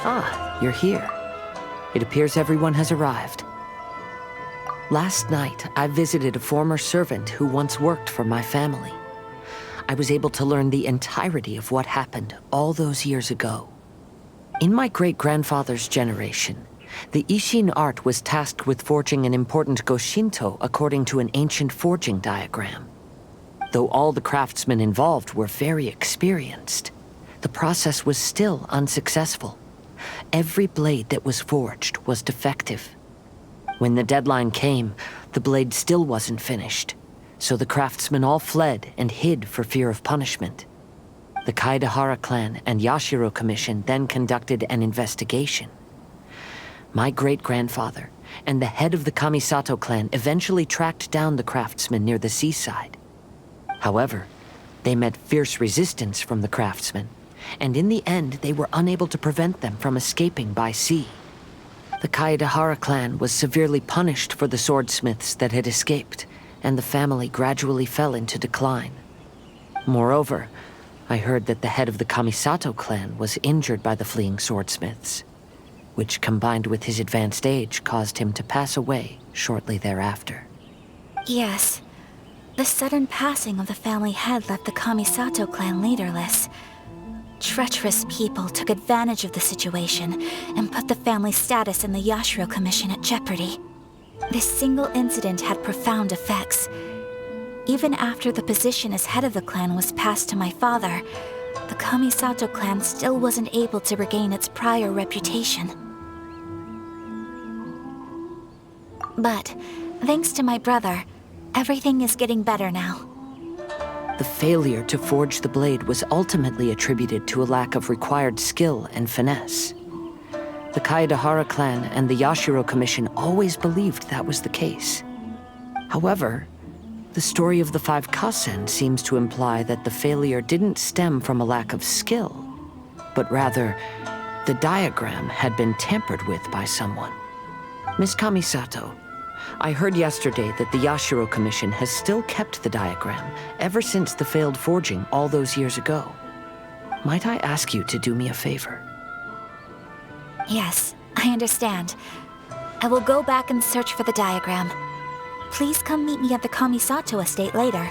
Ah, you're here. It appears everyone has arrived. Last night, I visited a former servant who once worked for my family. I was able to learn the entirety of what happened all those years ago. In my great-grandfather's generation, the Ishin art was tasked with forging an important Goshinto according to an ancient forging diagram. Though all the craftsmen involved were very experienced, the process was still unsuccessful. Every blade that was forged was defective. When the deadline came, the blade still wasn't finished, so the craftsmen all fled and hid for fear of punishment. The Kaedahara clan and Yashiro Commission then conducted an investigation. My great-grandfather and the head of the Kamisato clan eventually tracked down the craftsmen near the seaside. However, they met fierce resistance from the craftsmen, and in the end they were unable to prevent them from escaping by sea. The Kaedahara clan was severely punished for the swordsmiths that had escaped, and the family gradually fell into decline. Moreover, I heard that the head of the Kamisato clan was injured by the fleeing swordsmiths, which combined with his advanced age caused him to pass away shortly thereafter. Yes. The sudden passing of the family head left the Kamisato clan leaderless. Treacherous people took advantage of the situation and put the family's status in the Yashiro Commission at jeopardy. This single incident had profound effects. Even after the position as head of the clan was passed to my father, the Kamisato clan still wasn't able to regain its prior reputation. But, thanks to my brother, everything is getting better now. The failure to forge the blade was ultimately attributed to a lack of required skill and finesse. The Kaedahara clan and the Yashiro Commission always believed that was the case. However, the story of the 5 Kasen seems to imply that the failure didn't stem from a lack of skill, but rather, the diagram had been tampered with by someone. Miss Kamisato, I heard yesterday that the Yashiro Commission has still kept the diagram ever since the failed forging all those years ago. Might I ask you to do me a favor? Yes, I understand. I will go back and search for the diagram. Please come meet me at the Kamisato estate later.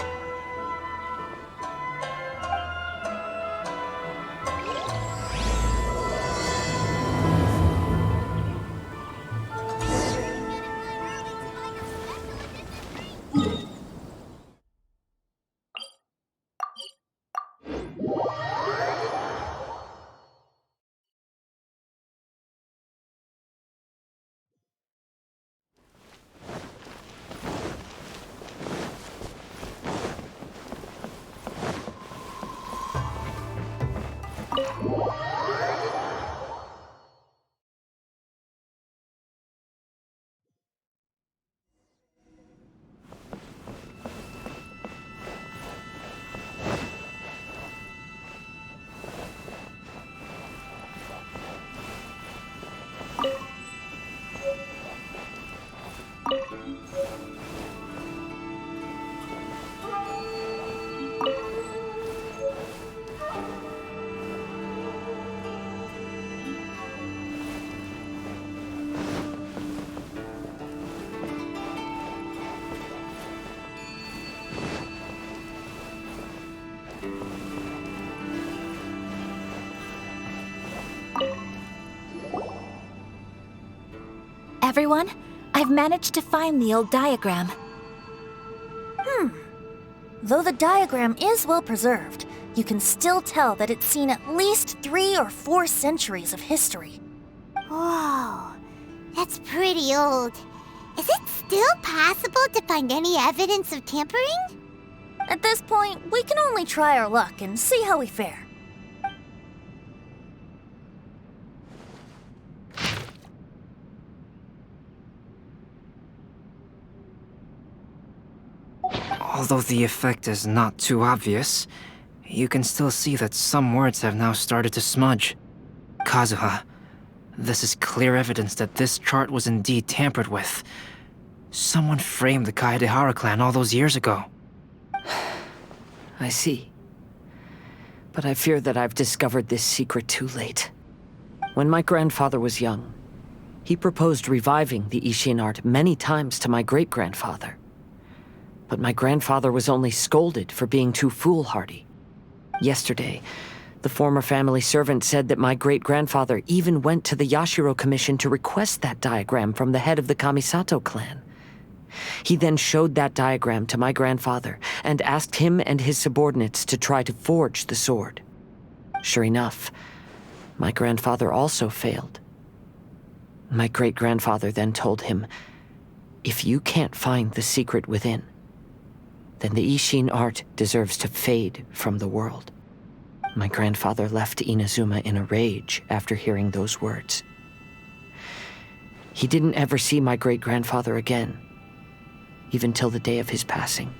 Everyone, I've managed to find the old diagram. Though the diagram is well preserved, you can still tell that it's seen at least 3 or 4 centuries of history. Whoa, that's pretty old. Is it still possible to find any evidence of tampering? At this point, we can only try our luck and see how we fare. Although the effect is not too obvious, you can still see that some words have now started to smudge. Kazuha, this is clear evidence that this chart was indeed tampered with. Someone framed the Kaedahara clan all those years ago. I see. But I fear that I've discovered this secret too late. When my grandfather was young, he proposed reviving the Ishin art many times to my great-grandfather. But my grandfather was only scolded for being too foolhardy. Yesterday, the former family servant said that my great-grandfather even went to the Yashiro Commission to request that diagram from the head of the Kamisato clan. He then showed that diagram to my grandfather and asked him and his subordinates to try to forge the sword. Sure enough, my grandfather also failed. My great-grandfather then told him, "If you can't find the secret within, then the Ishin art deserves to fade from the world." My grandfather left Inazuma in a rage after hearing those words. He didn't ever see my great-grandfather again, even till the day of his passing.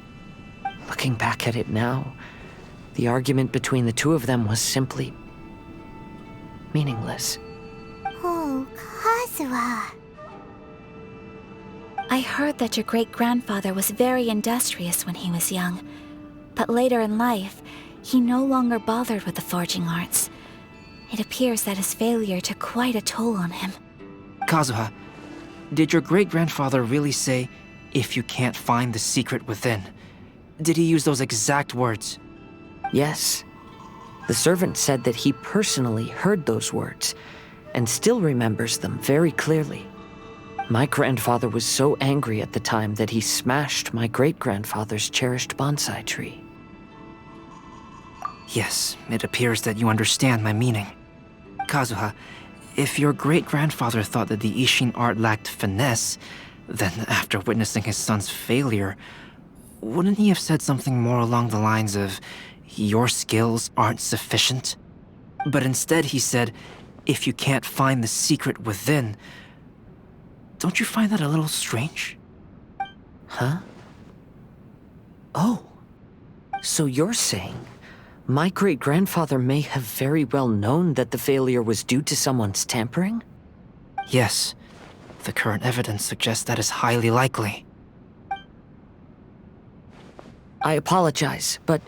Looking back at it now, the argument between the two of them was simply meaningless. Oh, Kazuha. I heard that your great-grandfather was very industrious when he was young, but later in life, he no longer bothered with the forging arts. It appears that his failure took quite a toll on him. Kazuha, did your great-grandfather really say, "If you can't find the secret within"? Did he use those exact words? Yes. The servant said that he personally heard those words, and still remembers them very clearly. My grandfather was so angry at the time that he smashed my great-grandfather's cherished bonsai tree. Yes, it appears that you understand my meaning. Kazuha, if your great-grandfather thought that the Ishin art lacked finesse, then after witnessing his son's failure, wouldn't he have said something more along the lines of, "Your skills aren't sufficient"? But instead he said, "If you can't find the secret within." Don't you find that a little strange? Huh? Oh. So you're saying my great-grandfather may have very well known that the failure was due to someone's tampering? Yes. The current evidence suggests that is highly likely. I apologize, but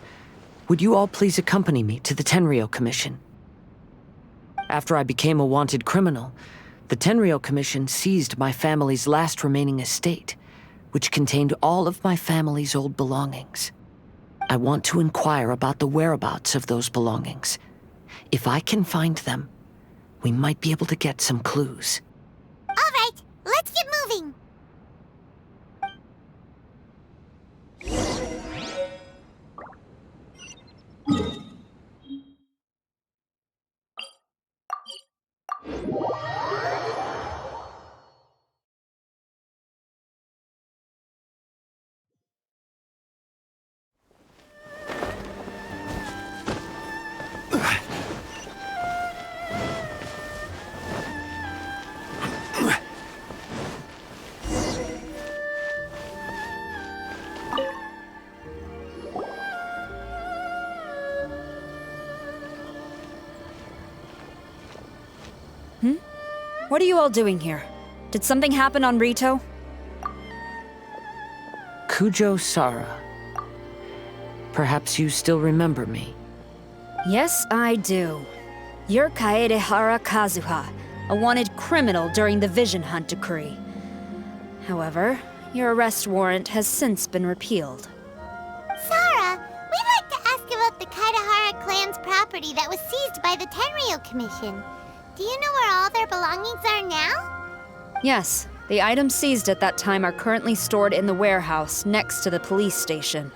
would you all please accompany me to the Tenryou Commission? After I became a wanted criminal, the Tenryou Commission seized my family's last remaining estate, which contained all of my family's old belongings. I want to inquire about the whereabouts of those belongings. If I can find them, we might be able to get some clues. All right, let's get moving. What are you all doing here? Did something happen on Rito? Kujo Sara. Perhaps you still remember me. Yes, I do. You're Kaedehara Kazuha, a wanted criminal during the Vision Hunt decree. However, your arrest warrant has since been repealed. Sarah, we'd like to ask about the Kaedehara clan's property that was seized by the Tenryou Commission. Do you know where all their belongings are now? Yes, the items seized at that time are currently stored in the warehouse next to the police station.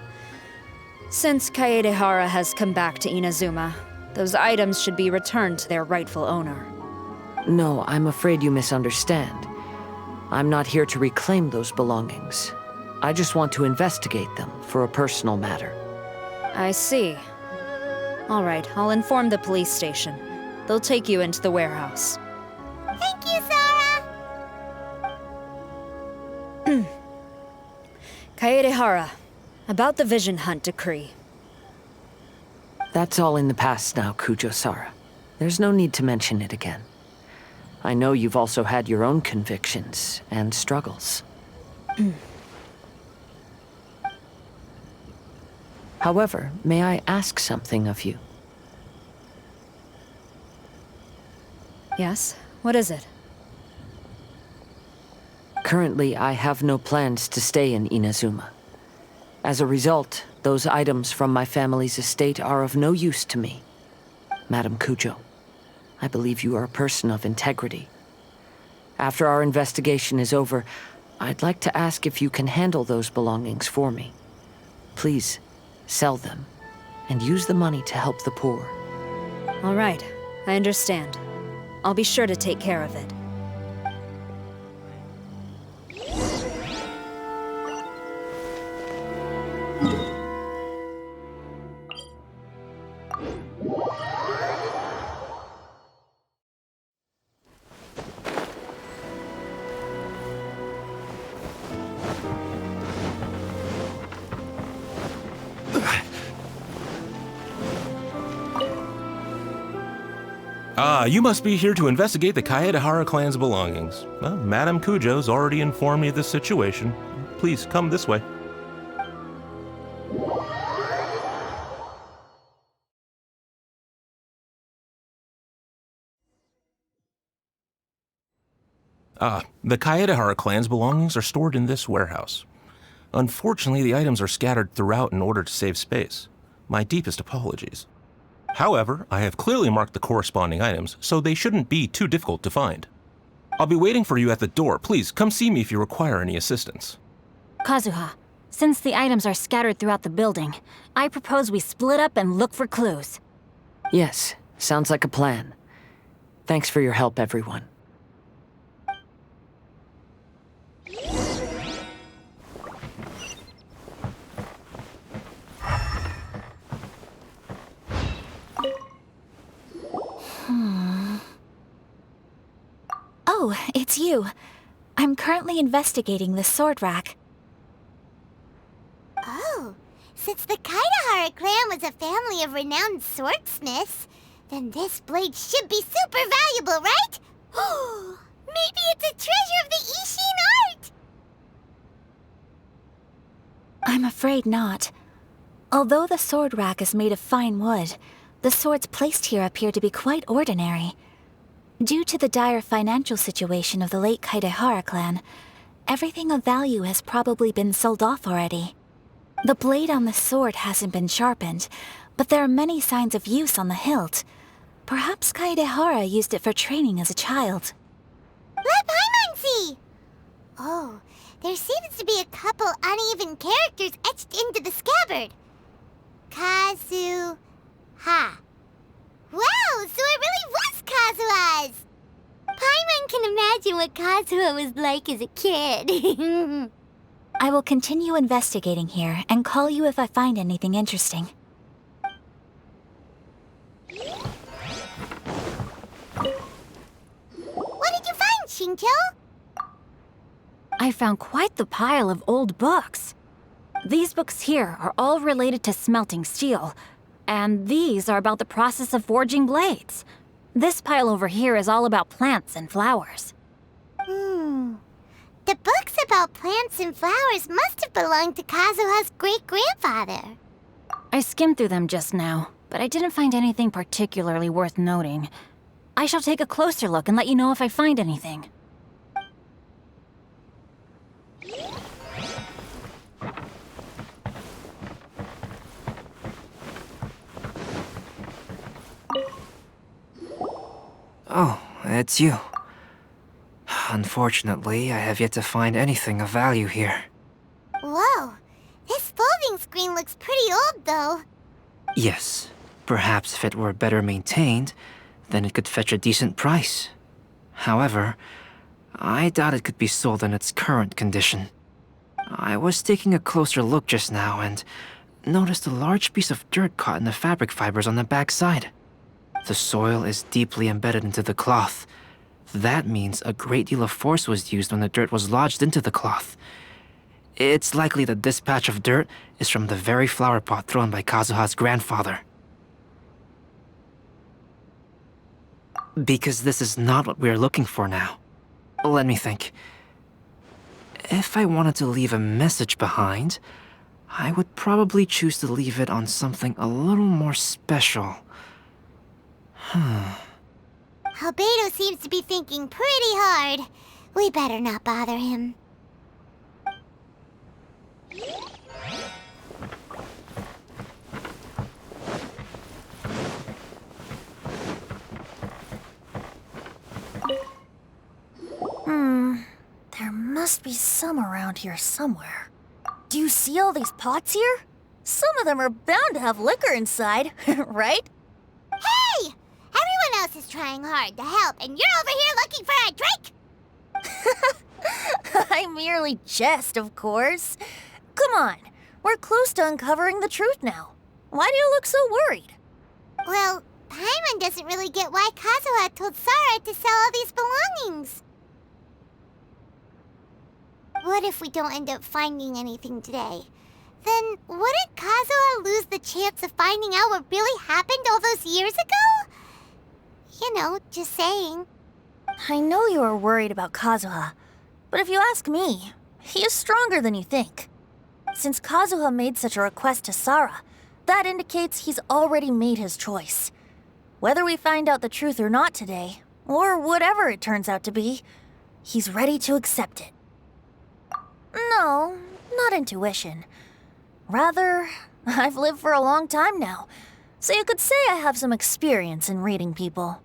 Since Kaedehara has come back to Inazuma, those items should be returned to their rightful owner. No, I'm afraid you misunderstand. I'm not here to reclaim those belongings. I just want to investigate them for a personal matter. I see. All right, I'll inform the police station. They'll take you into the warehouse. Thank you, Sarah! Kaedehara, about the Vision Hunt decree. That's all in the past now, Kujo Sara. There's no need to mention it again. I know you've also had your own convictions and struggles. However, may I ask something of you? Yes? What is it? Currently, I have no plans to stay in Inazuma. As a result, those items from my family's estate are of no use to me. Madam Kujo, I believe you are a person of integrity. After our investigation is over, I'd like to ask if you can handle those belongings for me. Please, sell them, and use the money to help the poor. All right, I understand. I'll be sure to take care of it. You must be here to investigate the Kaedehara clan's belongings. Well, Madame Kujo's already informed me of the situation. Please come this way. The Kaedehara clan's belongings are stored in this warehouse. Unfortunately, the items are scattered throughout in order to save space. My deepest apologies. However, I have clearly marked the corresponding items, so they shouldn't be too difficult to find. I'll be waiting for you at the door. Please, come see me if you require any assistance. Kazuha, since the items are scattered throughout the building, I propose we split up and look for clues. Yes, sounds like a plan. Thanks for your help, everyone. Oh, it's you. I'm currently investigating the sword rack. Oh, since the Kaedehara clan was a family of renowned swordsmiths, then this blade should be super valuable, right? Oh, maybe it's a treasure of the Ishin art! I'm afraid not. Although the sword rack is made of fine wood, the swords placed here appear to be quite ordinary. Due to the dire financial situation of the late Kaedehara clan, everything of value has probably been sold off already. The blade on the sword hasn't been sharpened, but there are many signs of use on the hilt. Perhaps Kaedehara used it for training as a child. Let Paimon see! Oh, there seems to be a couple uneven characters etched into the scabbard. Kazuha. Wow, so it really was Kazuha's! Paimon can imagine what Kazuha was like as a kid. I will continue investigating here and call you if I find anything interesting. What did you find, Shincho? I found quite the pile of old books. These books here are all related to smelting steel, and these are about the process of forging blades. This pile over here is all about plants and flowers. The books about plants and flowers must have belonged to Kazuha's great-grandfather. I skimmed through them just now, but I didn't find anything particularly worth noting. I shall take a closer look and let you know if I find anything. Oh, it's you. Unfortunately, I have yet to find anything of value here. Whoa, this folding screen looks pretty old, though. Yes, perhaps if it were better maintained, then it could fetch a decent price. However, I doubt it could be sold in its current condition. I was taking a closer look just now and noticed a large piece of dirt caught in the fabric fibers on the back side. The soil is deeply embedded into the cloth. That means a great deal of force was used when the dirt was lodged into the cloth. It's likely that this patch of dirt is from the very flower pot thrown by Kazuha's grandfather. Because this is not what we are looking for now. Let me think. If I wanted to leave a message behind, I would probably choose to leave it on something a little more special. Huh, Albedo seems to be thinking pretty hard. We better not bother him. There must be some around here somewhere. Do you see all these pots here? Some of them are bound to have liquor inside, right? Hey! Everyone else is trying hard to help, and you're over here looking for a drink? I merely jest, of course. Come on, we're close to uncovering the truth now. Why do you look so worried? Well, Paimon doesn't really get why Kazuha told Sarah to sell all these belongings. What if we don't end up finding anything today? Then wouldn't Kazuha lose the chance of finding out what really happened all those years ago? You know, just saying. I know you are worried about Kazuha, but if you ask me, he is stronger than you think. Since Kazuha made such a request to Sarah, that indicates he's already made his choice. Whether we find out the truth or not today, or whatever it turns out to be, he's ready to accept it. No, not intuition. Rather, I've lived for a long time now, so you could say I have some experience in reading people.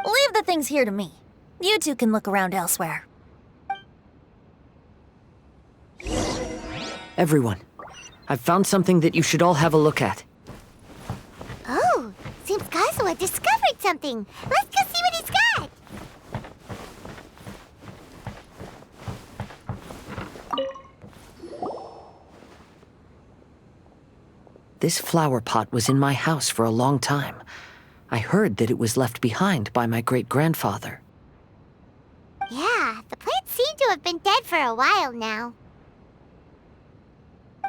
Leave the things here to me. You two can look around elsewhere. Everyone, I've found something that you should all have a look at. Oh, seems Kazuha discovered something. Let's go see what he's got. This flower pot was in my house for a long time. I heard that it was left behind by my great-grandfather. Yeah, the plants seem to have been dead for a while now.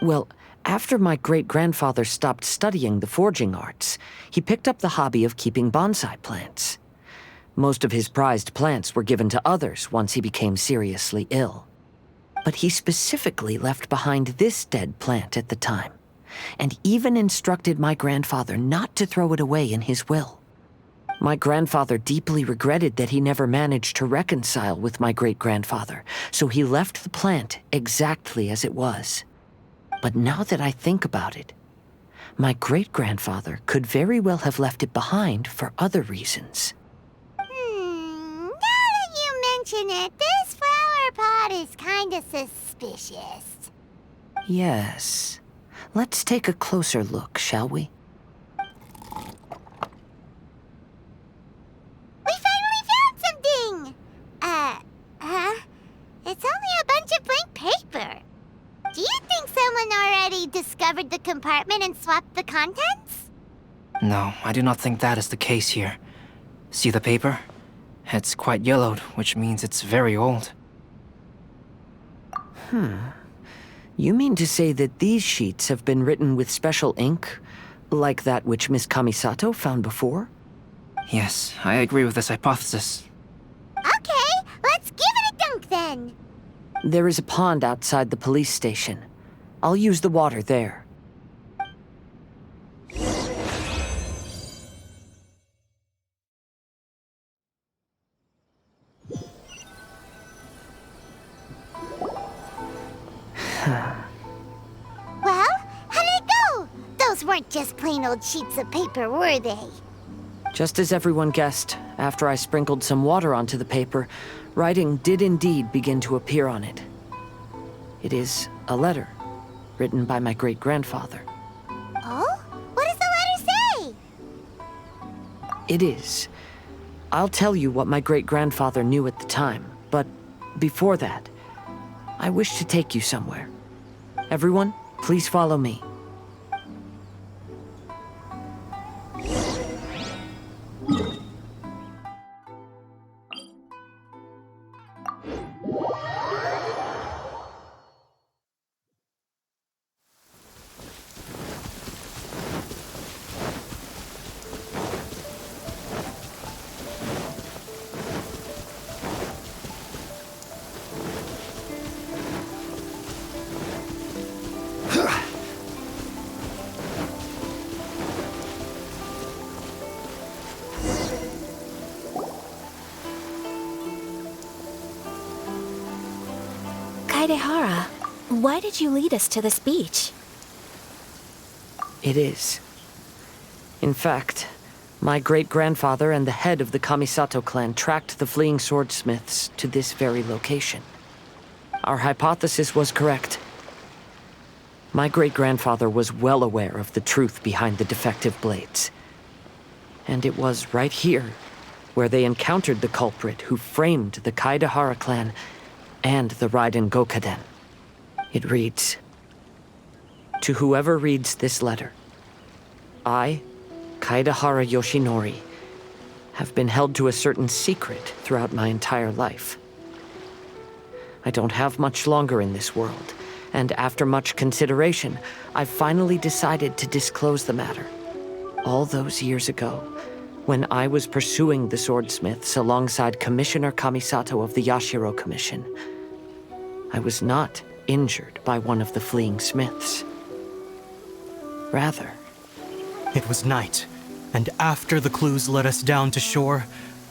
Well, after my great-grandfather stopped studying the forging arts, he picked up the hobby of keeping bonsai plants. Most of his prized plants were given to others once he became seriously ill. But he specifically left behind this dead plant at the time, and even instructed my grandfather not to throw it away in his will. My grandfather deeply regretted that he never managed to reconcile with my great-grandfather, so he left the plant exactly as it was. But now that I think about it, my great-grandfather could very well have left it behind for other reasons. Now that you mention it, this flower pot is kinda suspicious. Yes. Let's take a closer look, shall we? We finally found something! It's only a bunch of blank paper. Do you think someone already discovered the compartment and swapped the contents? No, I do not think that is the case here. See the paper? It's quite yellowed, which means it's very old. You mean to say that these sheets have been written with special ink, like that which Miss Kamisato found before? Yes, I agree with this hypothesis. Okay, let's give it a dunk then. There is a pond outside the police station. I'll use the water there. Well, how did it go? Those weren't just plain old sheets of paper, were they? Just as everyone guessed, after I sprinkled some water onto the paper, writing did indeed begin to appear on it. It is a letter, written by my great-grandfather. Oh? What does the letter say? It is. I'll tell you what my great-grandfather knew at the time, but before that, I wish to take you somewhere. Everyone, please follow me. Kaedehara, why did you lead us to this beach? It is. In fact, my great-grandfather and the head of the Kamisato clan tracked the fleeing swordsmiths to this very location. Our hypothesis was correct. My great-grandfather was well aware of the truth behind the defective blades. And it was right here where they encountered the culprit who framed the Kaedehara clan and the Raiden Gokaden. It reads, "To whoever reads this letter, I, Kaedehara Yoshinori, have been held to a certain secret throughout my entire life. I don't have much longer in this world, and after much consideration, I finally decided to disclose the matter. All those years ago, when I was pursuing the swordsmiths alongside Commissioner Kamisato of the Yashiro Commission, I was not injured by one of the fleeing smiths. Rather, It was night, and after the clues led us down to shore,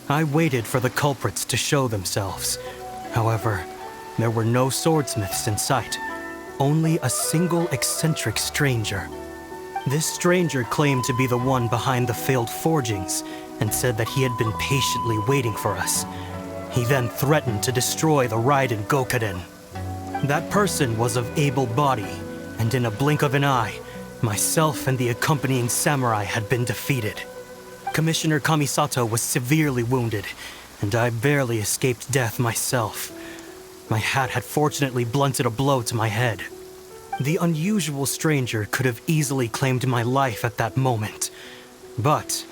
I waited for the culprits to show themselves. However, there were no swordsmiths in sight, only a single eccentric stranger. This stranger claimed to be the one behind the failed forgings and said that he had been patiently waiting for us. He then threatened to destroy the Raiden Gokaden. That person was of able body, and in a blink of an eye, myself and the accompanying samurai had been defeated. Commissioner Kamisato was severely wounded, and I barely escaped death myself. My hat had fortunately blunted a blow to my head. The unusual stranger could have easily claimed my life at that moment. But,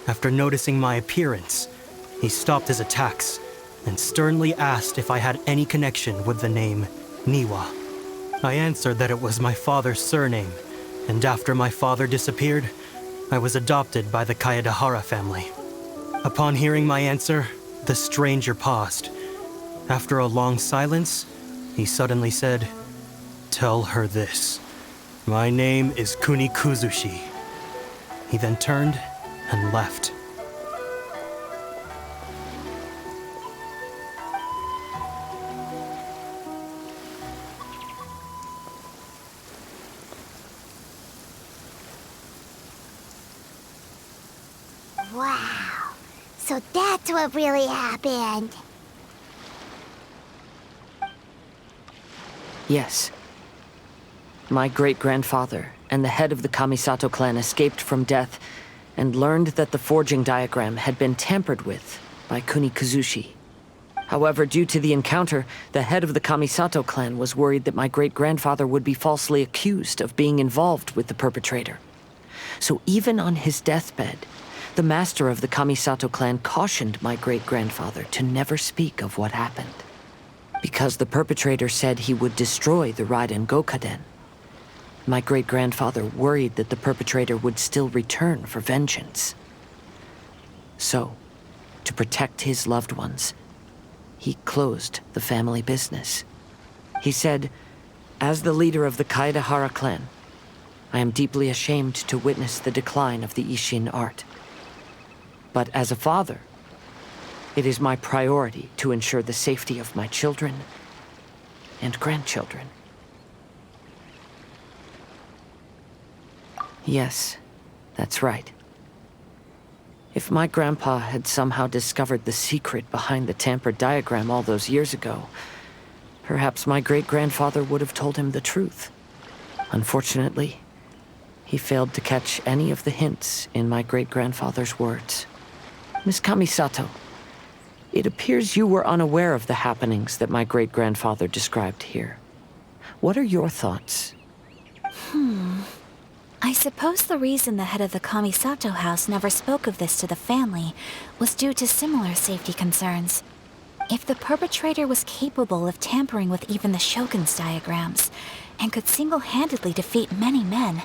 after noticing my appearance, he stopped his attacks and sternly asked if I had any connection with the name Niwa. I answered that it was my father's surname, and after my father disappeared, I was adopted by the Kaedehara family. Upon hearing my answer, the stranger paused. After a long silence, he suddenly said, "Tell her this. My name is Kunikuzushi." He then turned and left. Wow. So that's what really happened. yes. My great-grandfather and the head of the Kamisato clan escaped from death and learned that the forging diagram had been tampered with by Kunikuzushi. However, due to the encounter, the head of the Kamisato clan was worried that my great-grandfather would be falsely accused of being involved with the perpetrator. So even on his deathbed, the master of the Kamisato clan cautioned my great-grandfather to never speak of what happened. Because the perpetrator said he would destroy the Raiden Gokaden, my great-grandfather worried that the perpetrator would still return for vengeance. So, to protect his loved ones, he closed the family business. He said, "As the leader of the Kaedehara clan, I am deeply ashamed to witness the decline of the Isshin art. But as a father, it is my priority to ensure the safety of my children and grandchildren." Yes, that's right. If my grandpa had somehow discovered the secret behind the tampered diagram all those years ago, perhaps my great-grandfather would have told him the truth. Unfortunately, he failed to catch any of the hints in my great-grandfather's words. Miss Kamisato, it appears you were unaware of the happenings that my great-grandfather described here. What are your thoughts? I suppose the reason the head of the Kamisato house never spoke of this to the family was due to similar safety concerns. If the perpetrator was capable of tampering with even the Shogun's diagrams and could single-handedly defeat many men,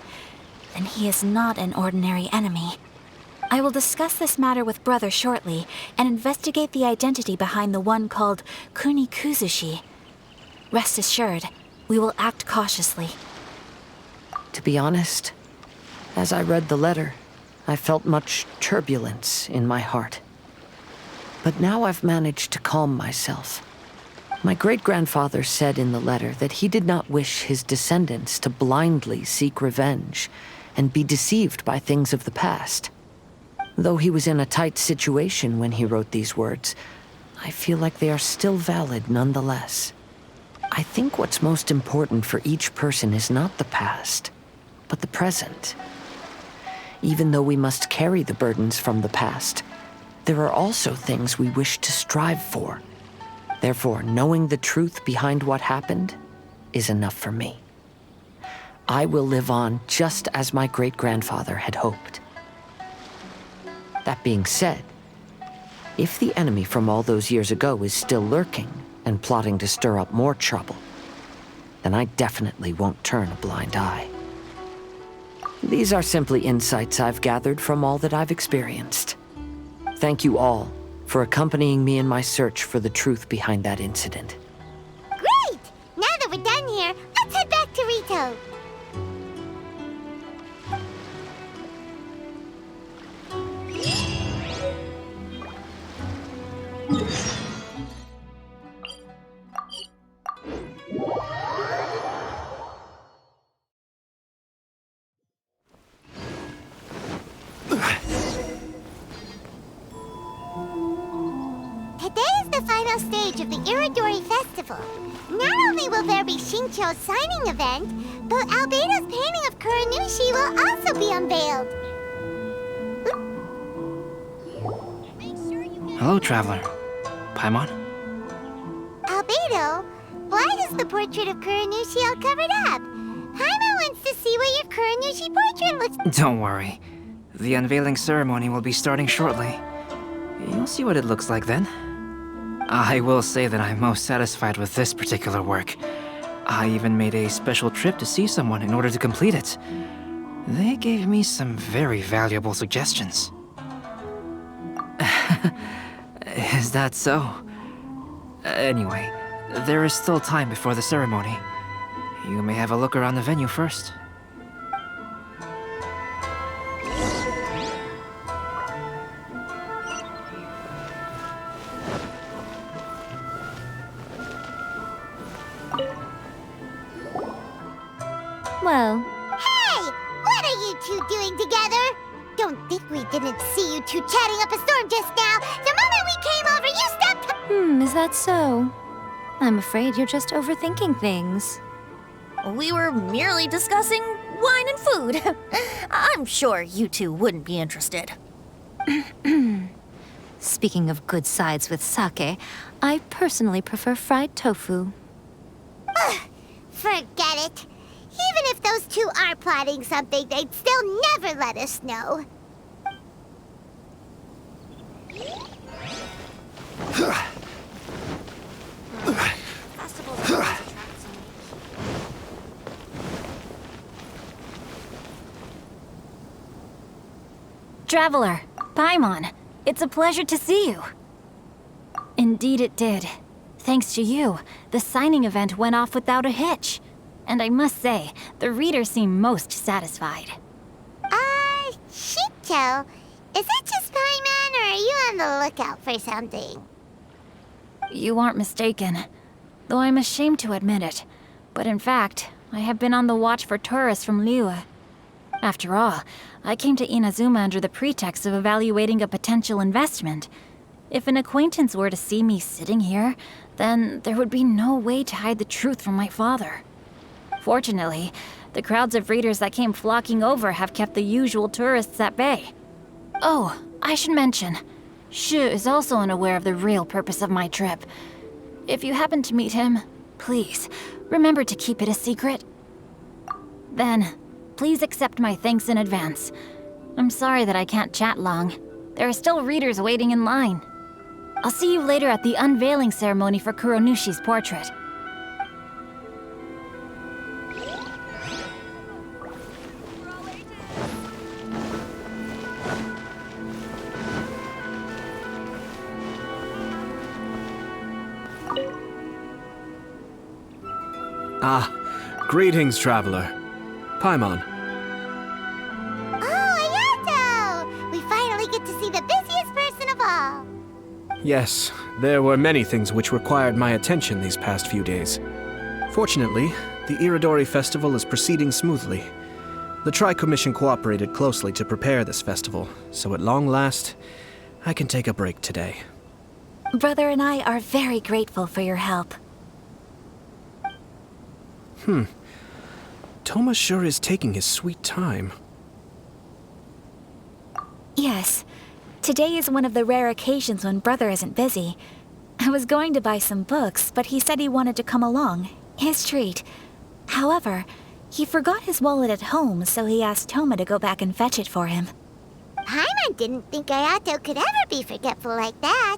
then he is not an ordinary enemy. I will discuss this matter with Brother shortly and investigate the identity behind the one called Kunikuzushi. Rest assured, we will act cautiously. To be honest, as I read the letter, I felt much turbulence in my heart. But now I've managed to calm myself. My great-grandfather said in the letter that he did not wish his descendants to blindly seek revenge and be deceived by things of the past. Though he was in a tight situation when he wrote these words, I feel like they are still valid nonetheless. I think what's most important for each person is not the past, but the present. Even though we must carry the burdens from the past, there are also things we wish to strive for. Therefore, knowing the truth behind what happened is enough for me. I will live on just as my great-grandfather had hoped. That being said, if the enemy from all those years ago is still lurking and plotting to stir up more trouble, then I definitely won't turn a blind eye. These are simply insights I've gathered from all that I've experienced. Thank you all for accompanying me in my search for the truth behind that incident. Great! Now that we're done here, let's head back to Rito. Today is the final stage of the Iridori Festival. Not only will there be Shincho's signing event, but Albedo's painting of Kuranushi will also be unveiled. Hello, traveler. Paimon? Albedo, why is the portrait of Kuranushi all covered up? Paimon wants to see what your Kuranushi portrait looks. Don't worry. The unveiling ceremony will be starting shortly. You'll see what it looks like then. I will say that I'm most satisfied with this particular work. I even made a special trip to see someone in order to complete it. They gave me some very valuable suggestions. Is that so? Anyway, there is still time before the ceremony. You may have a look around the venue first. Well, Hey! What are you two doing together? Don't think we didn't see you two chatting up a storm just now. The moment we came over, you stepped... is that so? I'm afraid you're just overthinking things. We were merely discussing wine and food. I'm sure you two wouldn't be interested. Speaking of good sides with sake, I personally prefer fried tofu. Forget it. Even if those two are plotting something, they'd still never let us know. Traveler, Paimon, it's a pleasure to see you. Indeed it did. Thanks to you, the signing event went off without a hitch. And I must say, the readers seem most satisfied. Shincho, is it just Paimon, or are you on the lookout for something? You aren't mistaken, though I'm ashamed to admit it. But in fact, I have been on the watch for tourists from Liyue. After all, I came to Inazuma under the pretext of evaluating a potential investment. If an acquaintance were to see me sitting here, then there would be no way to hide the truth from my father. Fortunately, the crowds of readers that came flocking over have kept the usual tourists at bay. Oh, I should mention, Shu is also unaware of the real purpose of my trip. If you happen to meet him, please, remember to keep it a secret. Then, please accept my thanks in advance. I'm sorry that I can't chat long. There are still readers waiting in line. I'll see you later at the unveiling ceremony for Kuronushi's portrait. Greetings, traveler. Paimon. Oh, Ayato! We finally get to see the busiest person of all. Yes, there were many things which required my attention these past few days. Fortunately, the Iridori Festival is proceeding smoothly. The Tri-Commission cooperated closely to prepare this festival, so at long last, I can take a break today. Brother and I are very grateful for your help. Thomas sure is taking his sweet time. Yes. Today is one of the rare occasions when Brother isn't busy. I was going to buy some books, but he said he wanted to come along. His treat. However, he forgot his wallet at home, so he asked Toma to go back and fetch it for him. Paimon didn't think Ayato could ever be forgetful like that.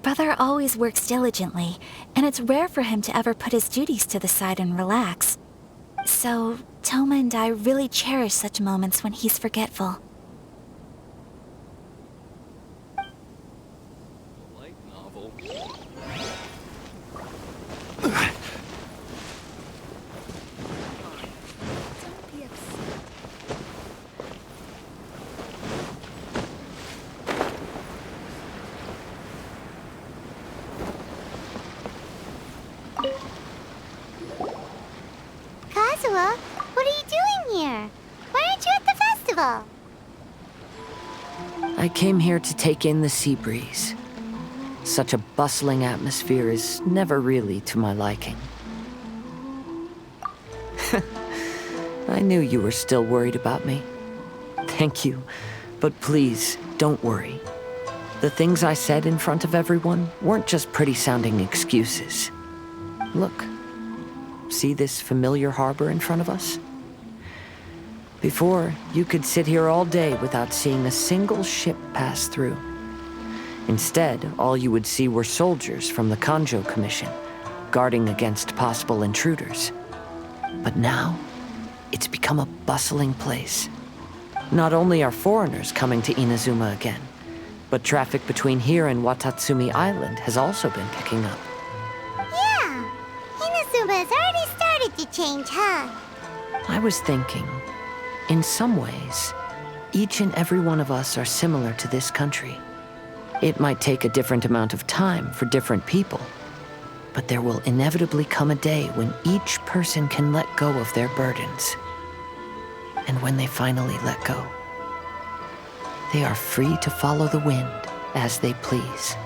Brother always works diligently, and it's rare for him to ever put his duties to the side and relax. So, Toma and I really cherish such moments when he's forgetful. Light novel. Kazuha, what are you doing here? Why aren't you at the festival? I came here to take in the sea breeze. Such a bustling atmosphere is never really to my liking. I knew you were still worried about me. Thank you, but please, don't worry. The things I said in front of everyone weren't just pretty-sounding excuses. Look, see this familiar harbor in front of us? Before, you could sit here all day without seeing a single ship pass through. Instead, all you would see were soldiers from the Kanjo Commission, guarding against possible intruders. But now, it's become a bustling place. Not only are foreigners coming to Inazuma again, but traffic between here and Watatsumi Island has also been picking up. Yeah, Inazuma has already started to change, huh? I was thinking, in some ways, each and every one of us are similar to this country. It might take a different amount of time for different people, but there will inevitably come a day when each person can let go of their burdens. And when they finally let go, they are free to follow the wind as they please.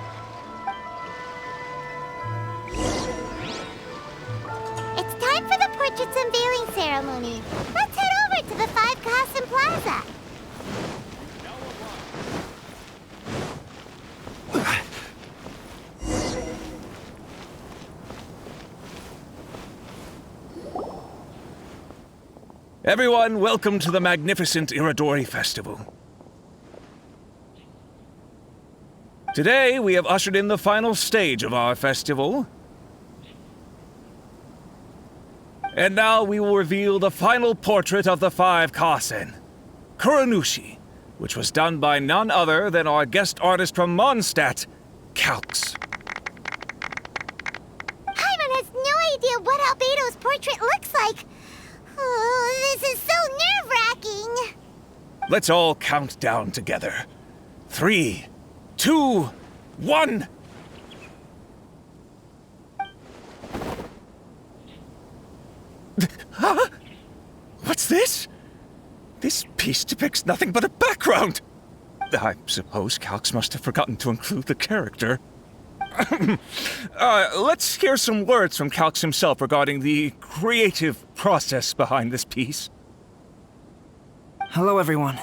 It's time for the portraits unveiling ceremony. Let's head over to the 5 Kasen Plaza. Everyone, welcome to the magnificent Iridori Festival. Today, we have ushered in the final stage of our festival. And now we will reveal the final portrait of the 5 Kasen, Kuronushi, which was done by none other than our guest artist from Mondstadt, Calx. Paimon has no idea what Albedo's portrait looks like. Oh, this is so nerve-wracking. Let's all count down together. 3, 2, 1. Huh? What's this? This piece depicts nothing but a background. I suppose Calx must have forgotten to include the character. Let's hear some words from Calx himself regarding the creative process behind this piece. Hello, everyone.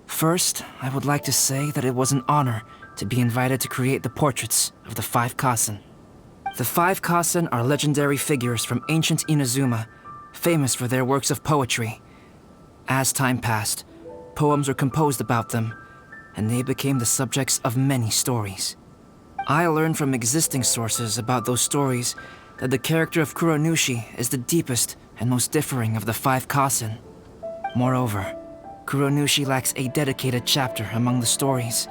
First, I would like to say that it was an honor to be invited to create the portraits of the 5 Kasen. The 5 Kasen are legendary figures from ancient Inazuma, famous for their works of poetry. As time passed, poems were composed about them, and they became the subjects of many stories. I learned from existing sources about those stories that the character of Kuronushi is the deepest and most differing of the 5 Kasen. Moreover, Kuronushi lacks a dedicated chapter among the stories.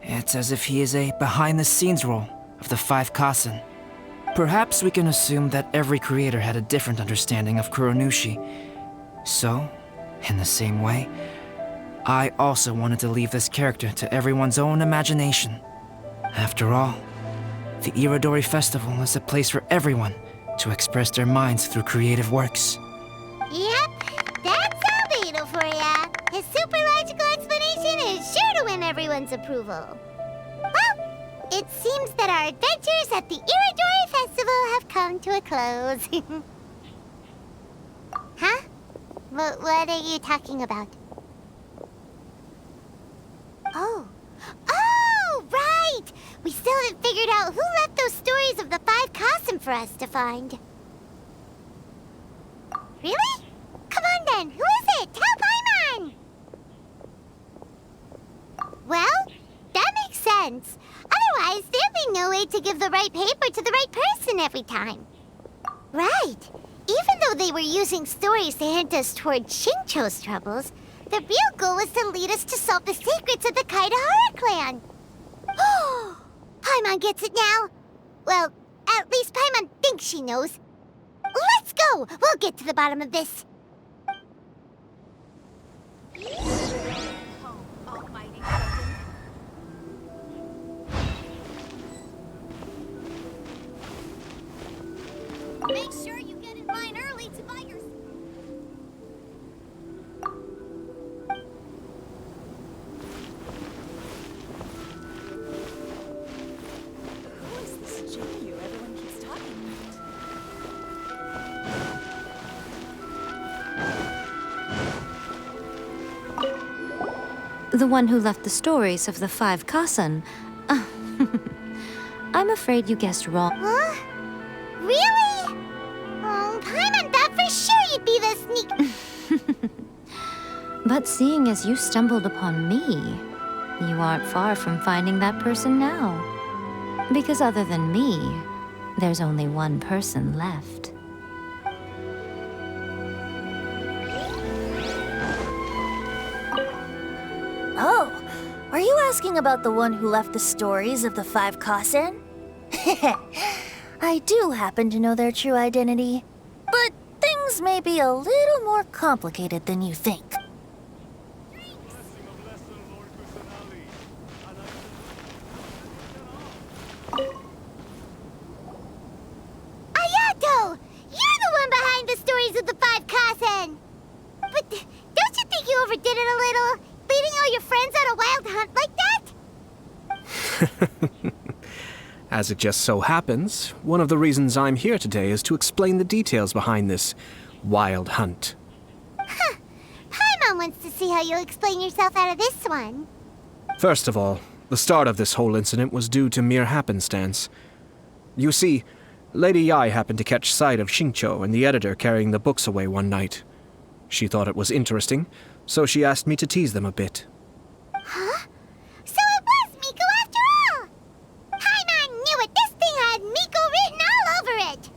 It's as if he is a behind-the-scenes role of the 5 Kasen. Perhaps we can assume that every creator had a different understanding of Kuronushi. So, in the same way, I also wanted to leave this character to everyone's own imagination. After all, the Irodori Festival is a place for everyone to express their minds through creative works. Yep, that's Albedo for ya. His super logical explanation is sure to win everyone's approval. Well, it seems that our adventures at the Irodori Festival have come to a close. Huh? What are you talking about? Oh, right! We still haven't figured out who left those stories of the 5 Kasen for us to find. Really? Come on then, who is it? Tell Paimon! Well, that makes sense. Otherwise, there'd be no way to give the right paper to the right person every time. Right. Even though they were using stories to hint us toward Shincho's troubles, the real goal was to lead us to solve the secrets of the Kaidahara clan. Oh, Paimon gets it now. Well, at least Paimon thinks she knows. Let's go! We'll get to the bottom of this. Make sure you get in line early to buy your... Who is this Jinyu everyone keeps talking about? The one who left the stories of the 5 Kasen. I'm afraid you guessed wrong. Huh? Really? Oh, Paimon thought for sure you'd be the sneak... But seeing as you stumbled upon me, you aren't far from finding that person now. Because other than me, there's only one person left. Oh, are you asking about the one who left the stories of the 5 Kasen? I do happen to know their true identity, but things may be a little more complicated than you think. Ayato! You're the one behind the stories of the 5 Kasen! But don't you think you overdid it a little? Leading all your friends on a wild hunt like that? As it just so happens, one of the reasons I'm here today is to explain the details behind this wild hunt. Huh. Paimon wants to see how you'll explain yourself out of this one. First of all, the start of this whole incident was due to mere happenstance. You see, Lady Yai happened to catch sight of Shincho and the editor carrying the books away one night. She thought it was interesting, so she asked me to tease them a bit. Huh? So it was Miko after all! Paimon knew it! This thing had Miko written all over it!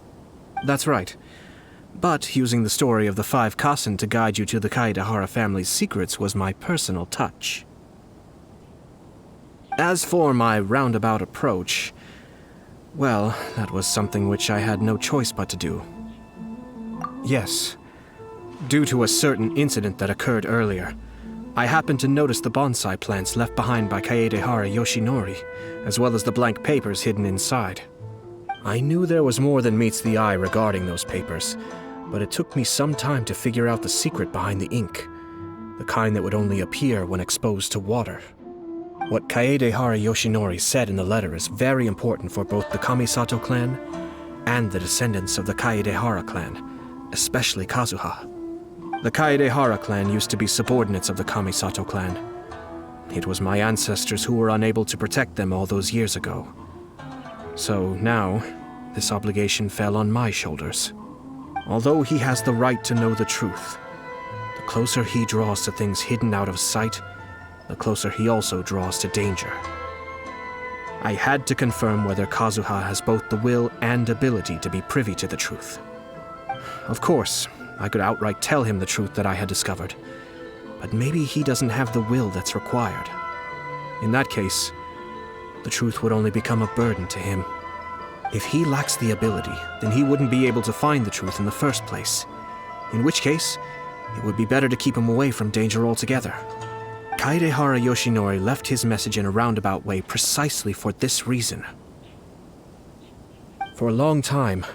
That's right. But using the story of the 5 Kasen to guide you to the Kaedehara family's secrets was my personal touch. As for my roundabout approach, well, that was something which I had no choice but to do. Yes. Due to a certain incident that occurred earlier, I happened to notice the bonsai plants left behind by Kaedehara Yoshinori, as well as the blank papers hidden inside. I knew there was more than meets the eye regarding those papers, but it took me some time to figure out the secret behind the ink, the kind that would only appear when exposed to water. What Kaedehara Yoshinori said in the letter is very important for both the Kamisato clan and the descendants of the Kaedehara clan, especially Kazuha. The Kaedehara clan used to be subordinates of the Kamisato clan. It was my ancestors who were unable to protect them all those years ago. So now, this obligation fell on my shoulders. Although he has the right to know the truth, the closer he draws to things hidden out of sight, the closer he also draws to danger. I had to confirm whether Kazuha has both the will and ability to be privy to the truth. Of course, I could outright tell him the truth that I had discovered, but maybe he doesn't have the will that's required. In that case, the truth would only become a burden to him. If he lacks the ability, then he wouldn't be able to find the truth in the first place, in which case, it would be better to keep him away from danger altogether. Kaedehara Yoshinori left his message in a roundabout way precisely for this reason. For a long time,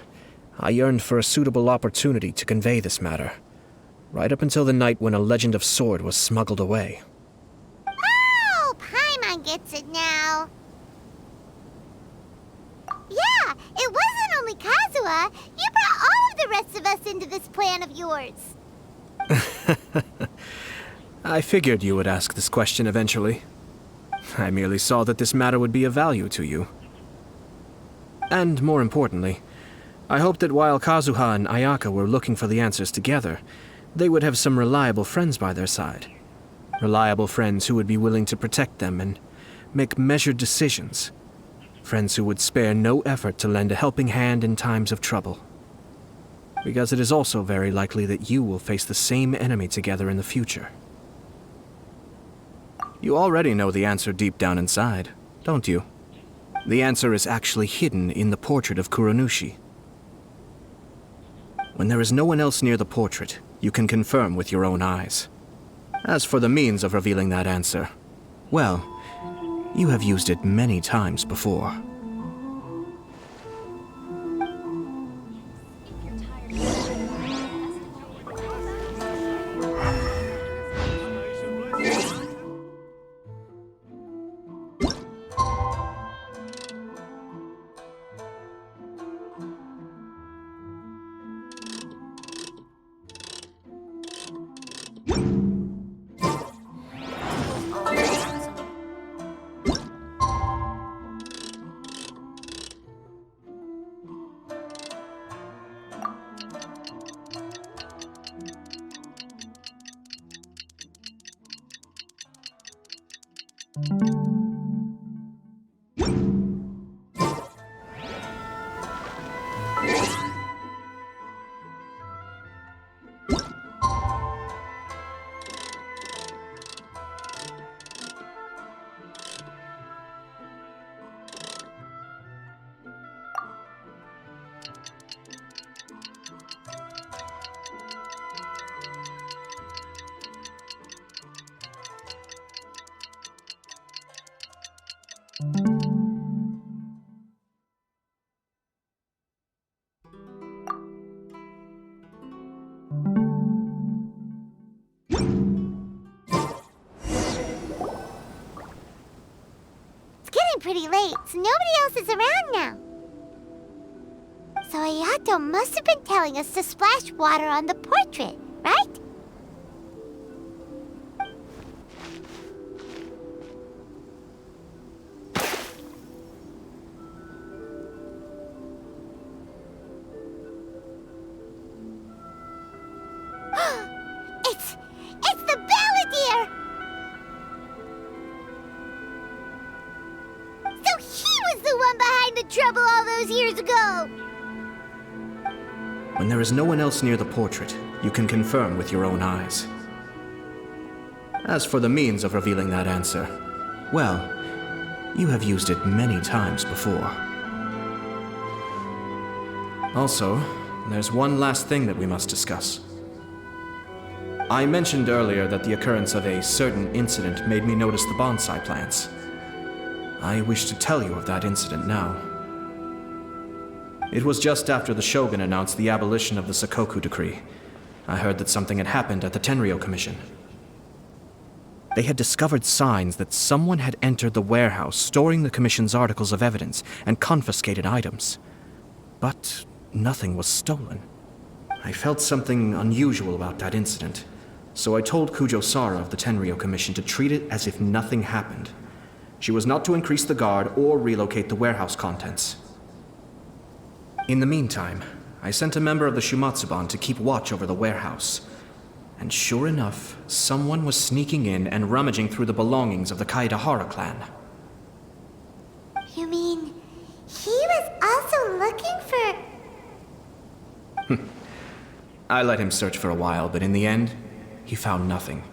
I yearned for a suitable opportunity to convey this matter, right up until the night when a legend of sword was smuggled away. Oh, Paimon gets it now. Yeah, it wasn't only Kazuha. You brought all of the rest of us into this plan of yours. I figured you would ask this question eventually. I merely saw that this matter would be of value to you. And more importantly, I hoped that while Kazuha and Ayaka were looking for the answers together, they would have some reliable friends by their side. Reliable friends who would be willing to protect them and make measured decisions. Friends who would spare no effort to lend a helping hand in times of trouble. Because it is also very likely that you will face the same enemy together in the future. You already know the answer deep down inside, don't you? The answer is actually hidden in the portrait of Kuronushi. When there is no one else near the portrait, you can confirm with your own eyes. As for the means of revealing that answer, well, you have used it many times before. Pretty late, so nobody else is around now. So Ayato must have been telling us to splash water on the portrait, right? It's the Balladeer! The one behind the trouble all those years ago! When there is no one else near the portrait, you can confirm with your own eyes. As for the means of revealing that answer, well, you have used it many times before. Also, there's one last thing that we must discuss. I mentioned earlier that the occurrence of a certain incident made me notice the bonsai plants. I wish to tell you of that incident now. It was just after the Shogun announced the abolition of the Sakoku Decree. I heard that something had happened at the Tenryou Commission. They had discovered signs that someone had entered the warehouse storing the Commission's articles of evidence and confiscated items. But nothing was stolen. I felt something unusual about that incident, so I told Kujo Sara of the Tenryou Commission to treat it as if nothing happened. She was not to increase the guard or relocate the warehouse contents. In the meantime, I sent a member of the Shumatsuban to keep watch over the warehouse. And sure enough, someone was sneaking in and rummaging through the belongings of the Kaedehara clan. You mean, he was also looking for... I let him search for a while, but in the end, he found nothing.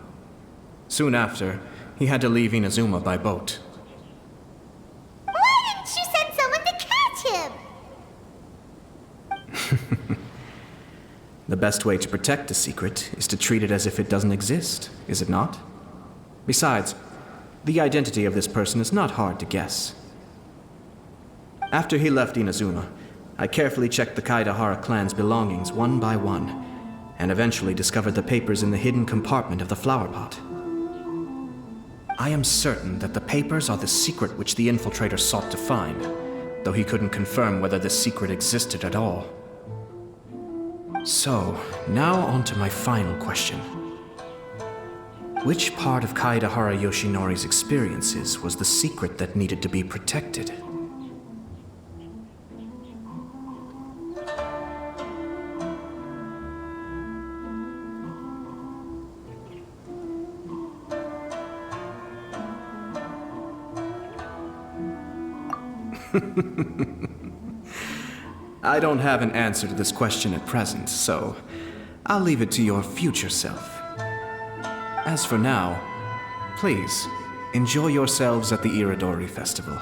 Soon after, he had to leave Inazuma by boat. Why didn't you send someone to catch him? The best way to protect a secret is to treat it as if it doesn't exist, is it not? Besides, the identity of this person is not hard to guess. After he left Inazuma, I carefully checked the Kaedahara clan's belongings one by one, and eventually discovered the papers in the hidden compartment of the flower pot. I am certain that the papers are the secret which the infiltrator sought to find, though he couldn't confirm whether this secret existed at all. So, now on to my final question. Which part of Kaedahara Yoshinori's experiences was the secret that needed to be protected? I don't have an answer to this question at present, so I'll leave it to your future self. As for now, please, enjoy yourselves at the Iridori Festival.